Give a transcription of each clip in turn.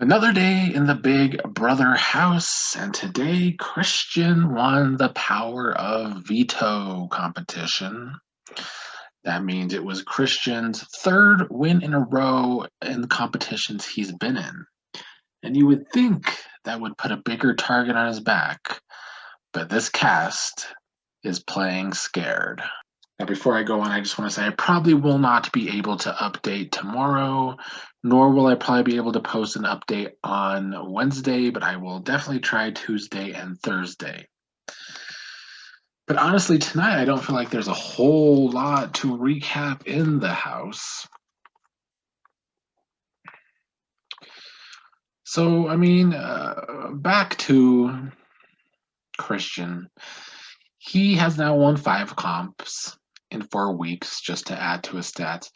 Another day in the Big Brother house, and today Christian won the Power of Veto competition. That means it was Christian's third win in a row in the competitions he's been in. And you would think that would put a bigger target on his back, but this cast is playing scared. Now, before I go on, I just want to say I probably will not be able to update tomorrow, nor will I probably be able to post an update on Wednesday, but I will definitely try Tuesday and Thursday. But honestly, tonight I don't feel like there's a whole lot to recap in the house. So, back to Christian. He has now won 5 comps in 4 weeks, just to add to his stats.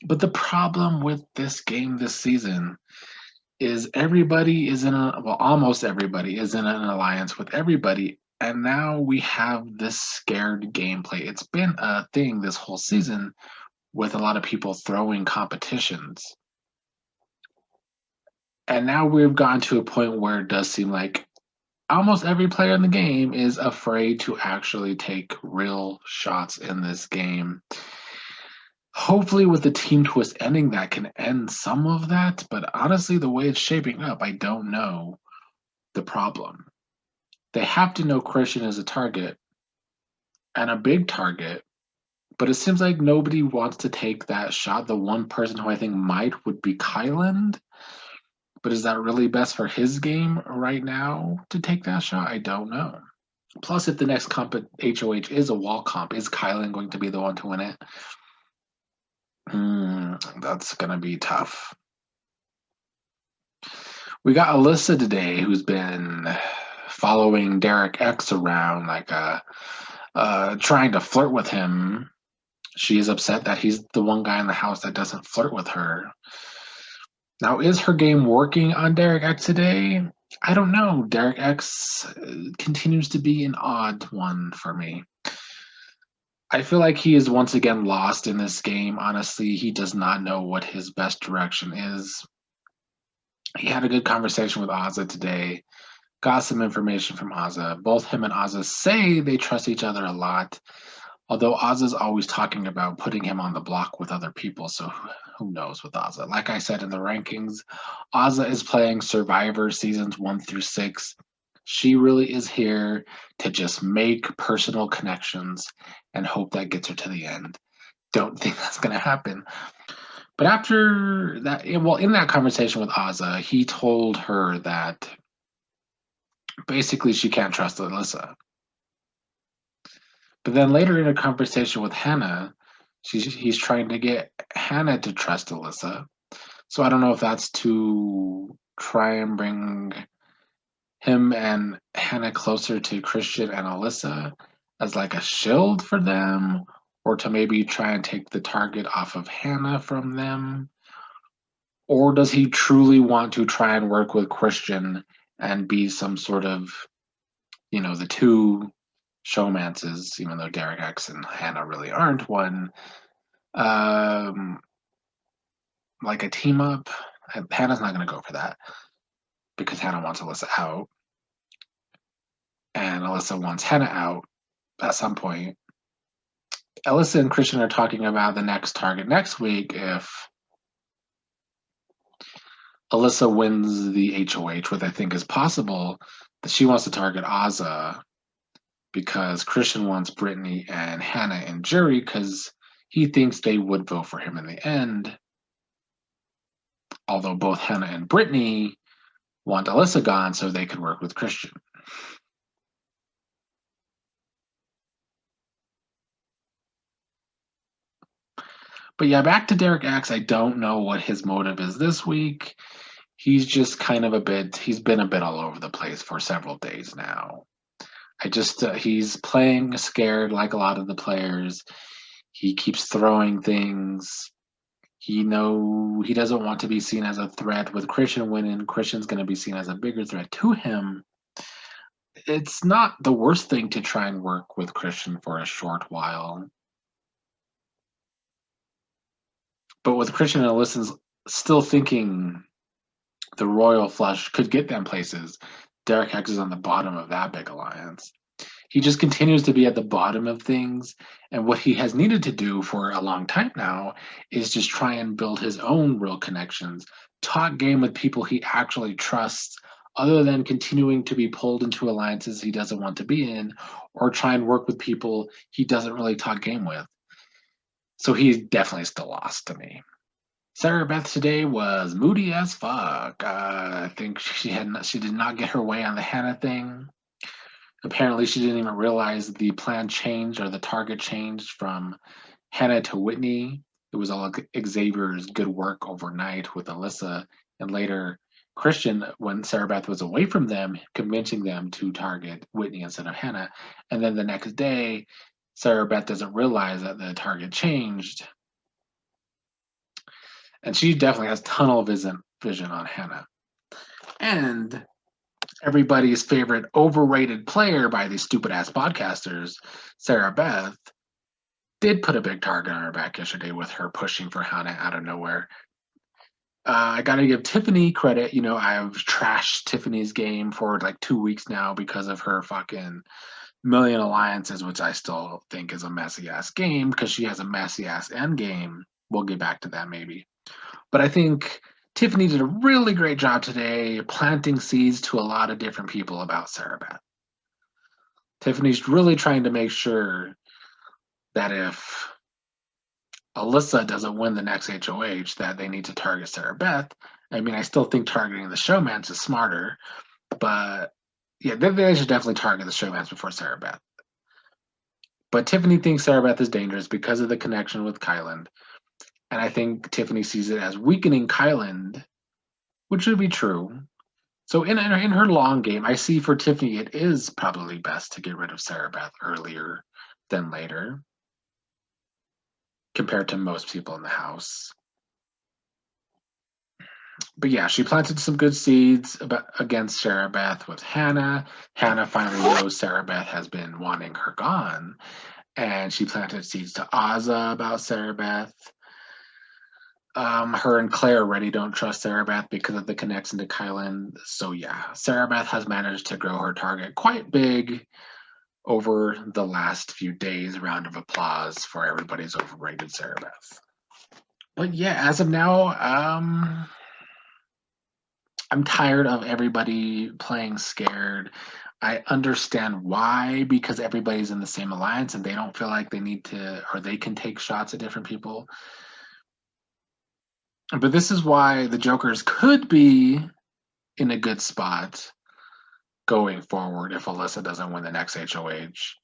But the problem with this game this season is everybody is almost everybody is in an alliance with everybody. And now we have this scared gameplay. It's been a thing this whole season with a lot of people throwing competitions. And now we've gotten to a point where it does seem like almost every player in the game is afraid to actually take real shots in this game. Hopefully, with the team twist ending, that can end some of that. But honestly, the way it's shaping up, I don't know the problem. They have to know Christian is a target and a big target, but it seems like nobody wants to take that shot. The one person who I think might would be Kyland. But is that really best for his game right now to take that shot? I don't know. Plus, if the next comp at HOH is a wall comp, is Kylan going to be the one to win it? That's going to be tough. We got Alyssa today, who's been following Derek X around, trying to flirt with him. She's upset that he's the one guy in the house that doesn't flirt with her. Now, is her game working on Derek X today? I don't know. Derek X continues to be an odd one for me. I feel like he is once again lost in this game. Honestly, he does not know what his best direction is. He had a good conversation with Azza today, got some information from Azza. Both him and Azza say they trust each other a lot, although Azza's always talking about putting him on the block with other people, so who knows with Azza. Like I said in the rankings, Azza is playing Survivor seasons 1 through 6. She really is here to just make personal connections and hope that gets her to the end. Don't think that's going to happen. But after that, well, in that conversation with Azza, he told her that basically she can't trust Alyssa. But then later in a conversation with Hannah, he's trying to get Hannah to trust Alyssa. So I don't know if that's to try and bring him and Hannah closer to Christian and Alyssa as like a shield for them, or to maybe try and take the target off of Hannah from them. Or does he truly want to try and work with Christian and be some sort of, the two showmances, even though Derek X and Hannah really aren't one, like a team up? Hannah's not going to go for that because Hannah wants Alyssa out. And Alyssa wants Hannah out at some point. Alyssa and Christian are talking about the next target next week if Alyssa wins the HOH, which I think is possible, that she wants to target Azza because Christian wants Brittany and Hannah in jury because he thinks they would vote for him in the end. Although both Hannah and Brittany want Alyssa gone so they could work with Christian. But yeah, back to Derek X. I don't know what his motive is this week. He's just he's been a bit all over the place for several days now. He's playing scared like a lot of the players. He keeps throwing things. He doesn't want to be seen as a threat. With Christian winning, Christian's going to be seen as a bigger threat to him. It's not the worst thing to try and work with Christian for a short while. But with Christian and Alyssa's still thinking the royal flush could get them places. Derek X is on the bottom of that big alliance. He just continues to be at the bottom of things. And what he has needed to do for a long time now is just try and build his own real connections, talk game with people he actually trusts, other than continuing to be pulled into alliances he doesn't want to be in, or try and work with people he doesn't really talk game with. So he's definitely still lost to me. Sarah Beth today was moody as fuck. I think she did not get her way on the Hannah thing. Apparently, she didn't even realize the plan changed or the target changed from Hannah to Whitney. It was all Xavier's good work overnight with Alyssa, and later Christian, when Sarah Beth was away from them, convincing them to target Whitney instead of Hannah. And then the next day, Sarah Beth doesn't realize that the target changed, and she definitely has tunnel vision on Hannah. And everybody's favorite overrated player by these stupid ass podcasters, Sarah Beth, did put a big target on her back yesterday with her pushing for Hannah out of nowhere. I got to give Tiffany credit. You know, I've trashed Tiffany's game for like 2 weeks now because of her fucking million alliances, which I still think is a messy ass game because she has a messy ass end game. We'll get back to that maybe. But I think Tiffany did a really great job today planting seeds to a lot of different people about Sarah Beth. Tiffany's really trying to make sure that if Alyssa doesn't win the next HOH, that they need to target Sarah Beth. I mean, I still think targeting the showmans is smarter, but yeah, they should definitely target the showmans before Sarah Beth. But Tiffany thinks Sarah Beth is dangerous because of the connection with Kyland. And I think Tiffany sees it as weakening Kyland, which would be true. So in her long game, I see for Tiffany it is probably best to get rid of Sarah Beth earlier than later, compared to most people in the house. But yeah, she planted some good seeds against Sarah Beth with Hannah. Hannah finally knows Sarah Beth has been wanting her gone, and she planted seeds to Azza about Sarah Beth. Her and Claire already don't trust Sarah Beth because of the connection to Kylan. So yeah, Sarah Beth has managed to grow her target quite big over the last few days. Round of applause for everybody's overrated Sarah Beth. But yeah, as of now, I'm tired of everybody playing scared. I understand why, because everybody's in the same alliance and they don't feel like they need to, or they can take shots at different people. But this is why the Jokers could be in a good spot going forward if Alyssa doesn't win the next HOH,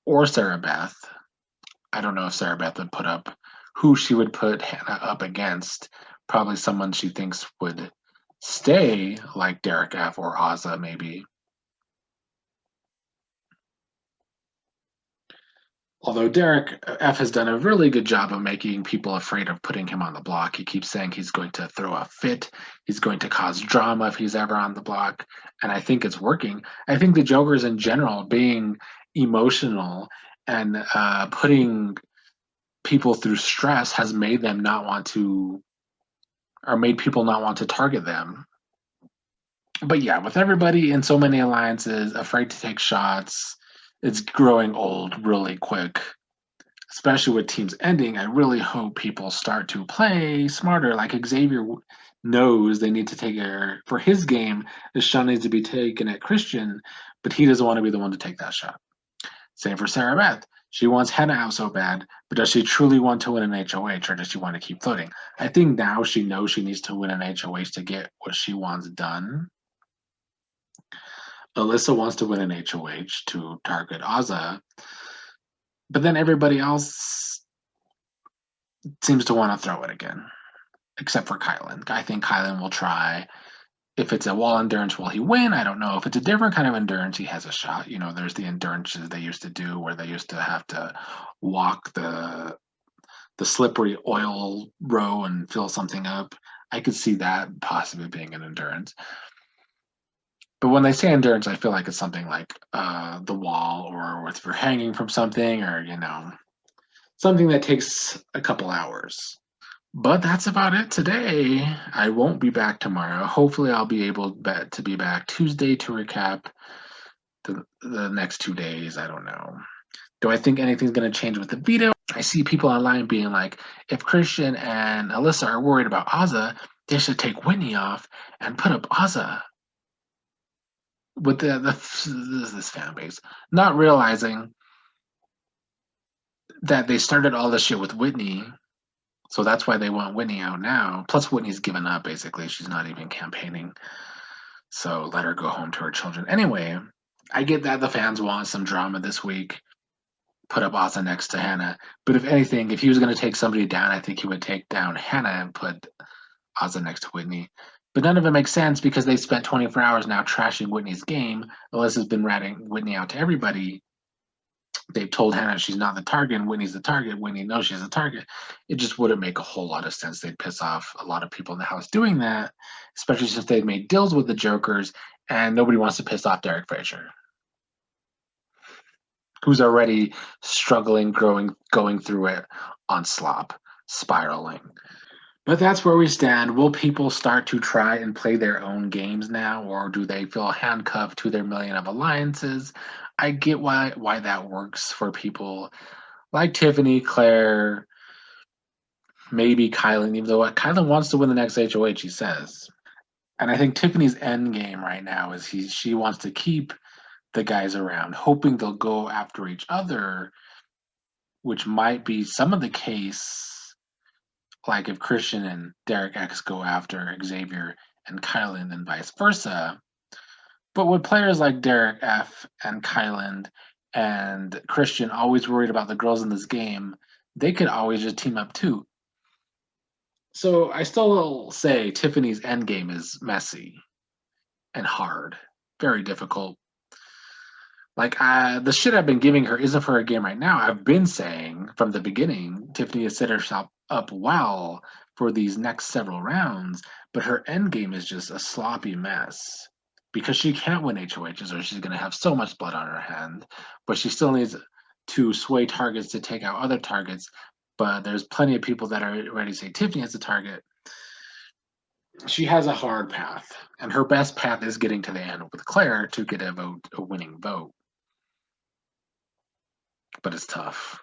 or Sarah Beth. I don't know if Sarah Beth would put up who she would put Hannah up against. Probably someone she thinks would stay, like Derek F or Azza, maybe. Although Derek F has done a really good job of making people afraid of putting him on the block. He keeps saying he's going to throw a fit, he's going to cause drama if he's ever on the block, and I think it's working. I think the Jokers in general being emotional and putting people through stress has made them not want to, or made people not want to target them. But yeah, with everybody in so many alliances, afraid to take shots, it's growing old really quick. Especially with teams ending, I really hope people start to play smarter. Like Xavier knows they need to take her for his game. The shot needs to be taken at Christian, but he doesn't want to be the one to take that shot. Same for Sarah Beth. She wants Hannah out so bad, but does she truly want to win an HOH or does she want to keep floating? I think now she knows she needs to win an HOH to get what she wants done. Alyssa wants to win an HOH to target Azza, but then everybody else seems to want to throw it again, except for Kylan. I think Kylan will try. If it's a wall endurance, will he win? I don't know. If it's a different kind of endurance, he has a shot. You know, there's the endurances they used to do where they used to have to walk the slippery oil row and fill something up. I could see that possibly being an endurance. But when they say endurance, I feel like it's something like the wall, or if you're hanging from something, or something that takes a couple hours. But that's about it today. I won't be back tomorrow. Hopefully, I'll be able to be back Tuesday to recap the next 2 days. I don't know. Do I think anything's going to change with the veto? I see people online being like, if Christian and Alyssa are worried about Azza, they should take Whitney off and put up Azza with this fan base, not realizing that they started all this shit with Whitney. So that's why they want Whitney out now. Plus, Whitney's given up, basically. She's not even campaigning. So let her go home to her children. Anyway, I get that the fans want some drama this week. Put up Asa next to Hannah. But if anything, if he was going to take somebody down, I think he would take down Hannah and put Asa next to Whitney. But none of it makes sense because they spent 24 hours now trashing Whitney's game. Alyssa's been ratting Whitney out to everybody. They've told Hannah she's not the target and Whitney's the target. Whitney knows she's the target. It just wouldn't make a whole lot of sense. They'd piss off a lot of people in the house doing that, especially since they've made deals with the Jokers and nobody wants to piss off Derek Frazier, who's already struggling, going through it on slop, spiraling. But that's where we stand. Will people start to try and play their own games now, or do they feel handcuffed to their million of alliances? I get why that works for people like Tiffany, Claire, maybe Kylan, even though Kylan wants to win the next HOH, he says. And I think Tiffany's end game right now is she wants to keep the guys around, hoping they'll go after each other, which might be some of the case, like if Christian and Derek X go after Xavier and Kylan and vice versa. But with players like Derek F and Kylan and Christian always worried about the girls in this game, they could always just team up too. So I still say Tiffany's endgame is messy and hard, very difficult. Like the shit I've been giving her isn't for her game right now. I've been saying from the beginning, Tiffany has set herself up well for these next several rounds, but her endgame is just a sloppy mess because she can't win HOHs or she's going to have so much blood on her hand. But she still needs to sway targets to take out other targets. But there's plenty of people that are ready to say Tiffany as a target. She has a hard path, and her best path is getting to the end with Claire to get a winning vote. But it's tough.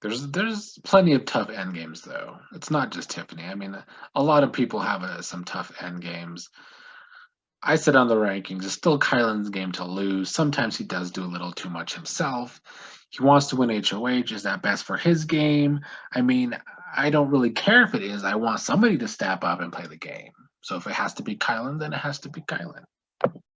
There's plenty of tough end games though. It's not just Tiffany. I mean, a lot of people have some tough end games. I said on the rankings, it's still Kylan's game to lose. Sometimes he does do a little too much himself. He wants to win HOH. Is that best for his game? I mean, I don't really care if it is. I want somebody to step up and play the game. So if it has to be Kylan, then it has to be Kylan.